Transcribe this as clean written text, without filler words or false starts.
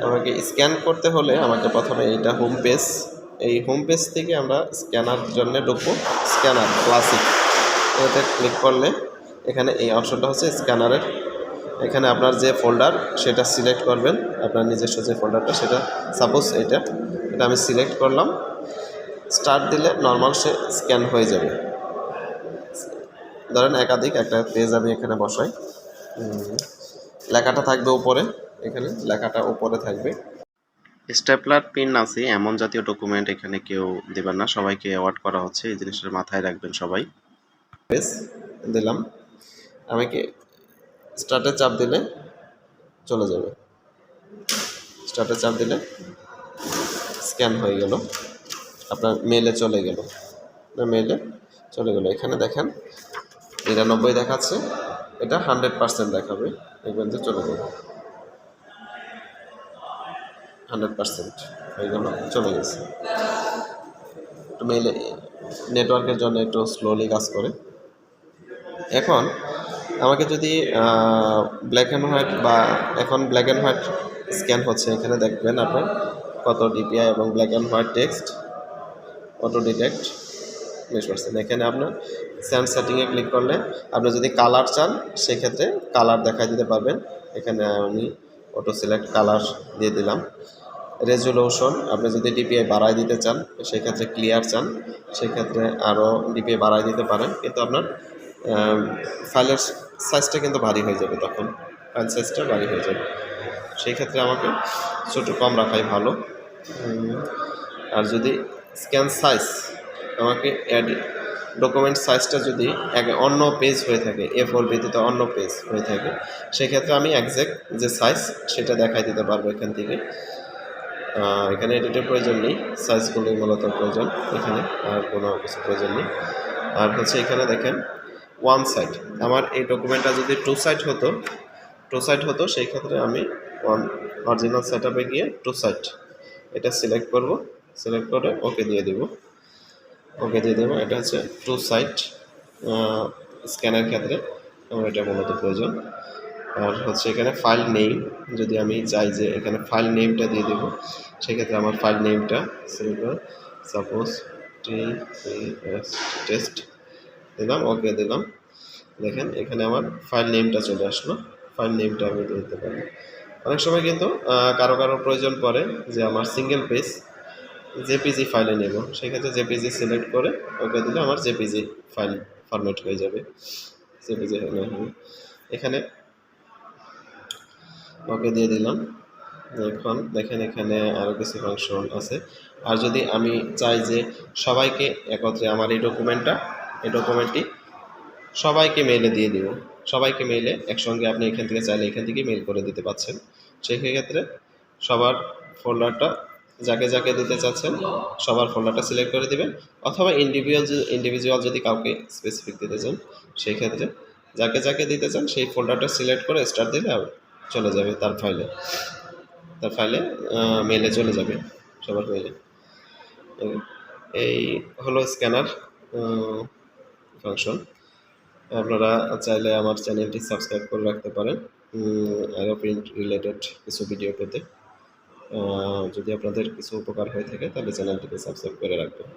আমাকে স্ক্যান করতে হলে আমাকে প্রথমে এইটা হোম পেজ, এই হোম পেজ থেকে আমরা স্ক্যানার জন্য ঢুকবো। স্ক্যানার ক্লাসিক এটাতে ক্লিক করলে এখানে এই অপশনটা হচ্ছে স্ক্যানারের। এখানে আপনার যে ফোল্ডার সেটা সিলেক্ট করবেন, আপনার নিজস্ব যে ফোল্ডারটা, সেটা সাপোজ এটা আমি সিলেক্ট করলাম। স্টার্ট দিলে নর্মাল সে স্ক্যান হয়ে যাবে। ধরেন একাধিক একটা পেজ আমি এখানে বসাই, লেখাটা থাকবে উপরে, এখানে লেখাটা উপরে থাকবে। স্টেপলার পিন আছে এমন জাতীয় ডকুমেন্ট এখানে কেউ দেবেন না, সবাইকে অ্যাওয়ার্ড করা হচ্ছে, এই জিনিসটা মাথায় রাখবেন সবাই। পেজ দিলাম, আমি কি স্টার্টে চাপ দিলে চলে যাবে, স্টার্টে চাপ দিলে স্ক্যান হয়ে গেল, আপনার মেলে চলে গেল, মেলে চলে গেল। এখানে দেখেন 99 দেখাচ্ছে, এটা 100% দেখাবে, দেখবেন যে চলে গেল, 100% হয়ে গেল, চলে গেছে। একটু মেলে নেটওয়ার্কের জন্য একটু স্লোলি কাজ করে। এখন আমাকে যদি ব্ল্যাক অ্যান্ড হোয়াইট, বা এখন ব্ল্যাক অ্যান্ড হোয়াইট স্ক্যান হচ্ছে, এখানে দেখবেন আপনার কত ডিপিআই এবং black and white text auto detect 20%। এখানে আপনার স্যান্ড সেটিংয়ে ক্লিক করলে আপনি যদি কালার চান সেক্ষেত্রে কালার দেখাই দিতে পারবেন। এখানে আমি অটো সিলেক্ট কালার দিয়ে দিলাম। রেজুলেশন, আপনি যদি ডিপিআই বাড়াই দিতে চান, সেক্ষেত্রে ক্লিয়ার চান, সেক্ষেত্রে আরও ডিপিআই বাড়াই দিতে পারেন, কিন্তু আপনার ফাইলের সাইজটা কিন্তু ভারী হয়ে যাবে, তখন ফাইল সাইজটা ভারী হয়ে যাবে, সেই ক্ষেত্রে আমাকে ছোটো কম রাখাই ভালো। আর যদি স্ক্যান সাইজ, আমাকে ডকুমেন্ট সাইজটা যদি অন্য পেজ হয়ে থাকে, A4 ব্যতীত অন্য পেজ হয়ে থাকে, সেক্ষেত্রে আমি একজ্যাক্ট যে সাইজ সেটা দেখাই দিতে পারবো এখান থেকে। এখানে এডিটের প্রয়োজন নেই, সাইজগুলোই মূলত প্রয়োজন, এখানে আর কোনো কিছু প্রয়োজন নেই। আর হচ্ছে এখানে দেখেন ওয়ান সাইড, আমার এই ডকুমেন্টটা যদি টু সাইড হতো সেই ক্ষেত্রে আমি অরিজিনাল সেট আপে গিয়ে টু সাইড এটা সিলেক্ট করব, সিলেক্ট করে ওকে দিয়ে দেবো, এটা হচ্ছে টু সাইড স্ক্যানের ক্ষেত্রে আমার এটা মূলত প্রয়োজন। আর হচ্ছে এখানে ফাইল নেম, যদি আমি চাই যে এখানে ফাইল নেমটা দিয়ে দেবো, সেক্ষেত্রে আমার ফাইল নেমটা সিলেক্ট করে সাপোজ টেস্ট দিলাম, ওকে দিলাম। দেখেন এখানে আমার ফাইল নেমটা চলে আসলো, ফাইল নেমটা আমি দিতে পারি। অনেক সময় কিন্তু কারো প্রয়োজন পড়ে যে আমার সিঙ্গেল পেজ জেপিজি ফাইলে নেব, সেক্ষেত্রে জেপিজি সিলেক্ট করে ওকে দিলে আমার জেপিজি ফাইল ফরম্যাট হয়ে যাবে, জেপিজি এখানে ওকে দিয়ে দিলাম। এখন দেখেন এখানে আরও কিছু ফাংশন আছে। আর যদি আমি চাই যে সবাইকে একত্রে আমার এই ডকুমেন্টটি সবাইকে মেইলে দিয়ে দিব, সবাইকে মেইলে একসঙ্গে আপনি এখান থেকে চাইলে এখান থেকে মেইল করে দিতে পারছেন, সেই ক্ষেত্রে সবার ফোল্ডারটা যাকে যাকে দিতে চাচ্ছেন সবার ফোল্ডারটা সিলেক্ট করে দিবেন, অথবা ইন্ডিভিজুয়াল যদি কাউকে স্পেসিফিক দিতে চান, সেই ক্ষেত্রে যাকে যাকে দিতে চান সেই ফোল্ডারটা সিলেক্ট করে স্টার্ট দিলে চলে যাবে তার ফাইলে মেইলে চলে যাবে সবার মেইলে। এই হলো স্ক্যানার ফাংশন। আপনারা চাইলে আমার চ্যানেলটি সাবস্ক্রাইব করে রাখতে পারেন এরোপ্লেন রিলেটেড কিছু ভিডিও পেতে। যদি আপনাদের কিছু উপকার হয়ে থাকে তাহলে চ্যানেলটিকে সাবস্ক্রাইব করে রাখবেন।